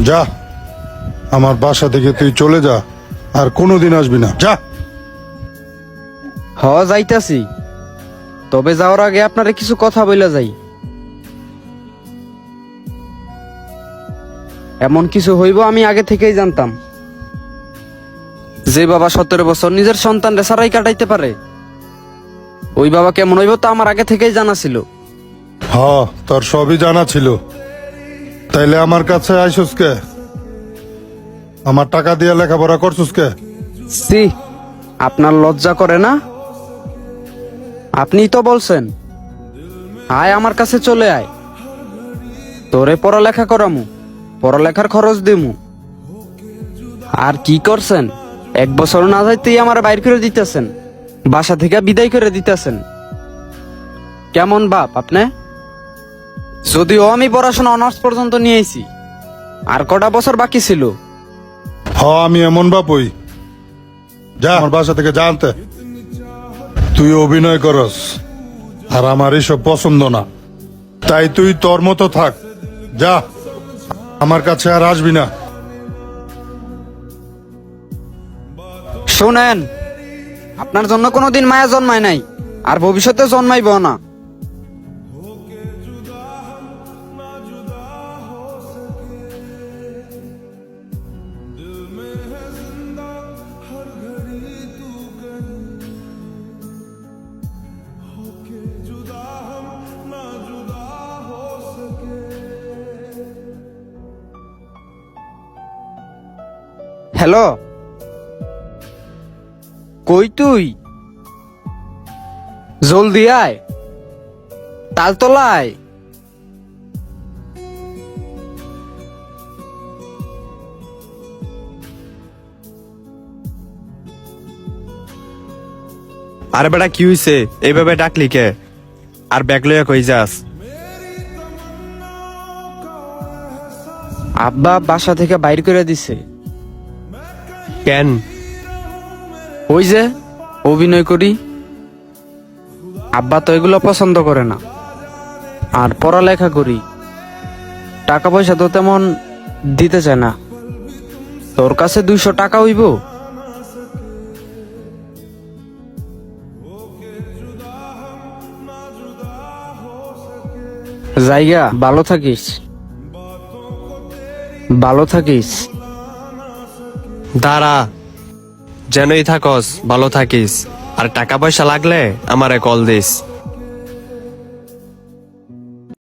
যা, আমার বাসা থেকে তুই চলে যা, আর কোনোদিন আসবি না, যা। যাইতাছি, তবে যাওয়ার আগে আপনারে কিছু কথা বইলা যাই। এমন কিছু হইব আমি আগে থেকেই জানতাম। যে বাবা 17 বছর নিজের সন্তানরে সারাই কাটাইতে পারে, ওই বাবা কেমন হইব তা আমার আগে থেকেই জানা ছিল। তোর সবই জানা ছিল, তাইলে আমার কাছে আইসুস কে? আমার টাকা দিয়ে লেখাপড়া করছুস কে? সি, আপনার লজ্জা করে না? আপনিই তো বলছেন আয় আমার কাছে চলে আয়, তোরে পড়ালেখা করামু, পড়ালেখার খরচ দিমু। আর কি করছেন? 1 বছর না যাইতেই আমার বাইর করে দিতেছেন, বাসা থেকে বিদায় করে দিতেছেন। কেমন বাপ আপনি? যদিও আমি পড়াশোনা অনার্স পর্যন্ত নিয়েছি, আর কটা বছর বাকি ছিল। আমি এমন বাপুই। যা আমার বাসা থেকে জানতে। তুই অভিনয় করস, আর আমার এসব পছন্দ না, তাই তুই তোর মতো থাক। যা, আমার কাছে আর আসবি না। শোনেন, আপনার জন্য কোনোদিন মায়া জন্মায় নাই, আর ভবিষ্যতে জন্মাইব না। হ্যালো, কই তুই? জলদি আয়, তালতলায়। আরে বেটা কি হইছে? এইভাবে ডাকলি কে? আর ব্যাগ লইয়া কই যাস? আব্বা বাসা থেকে বাইর করে দিছে। কেন? ওই যে অভিনয় করি, আব্বা তো এগুলো পছন্দ করে না। আর পড়ালেখা করি, টাকা পয়সা তো তেমন দিতে চায় না। তোর কাছে 200 টাকা হইব? জায়গা, ভালো থাকিস, ভালো থাকিস। দাঁড়া, যেনই থাকস ভালো থাকিস, আর টাকা পয়সা লাগলে আমারে কল দিস।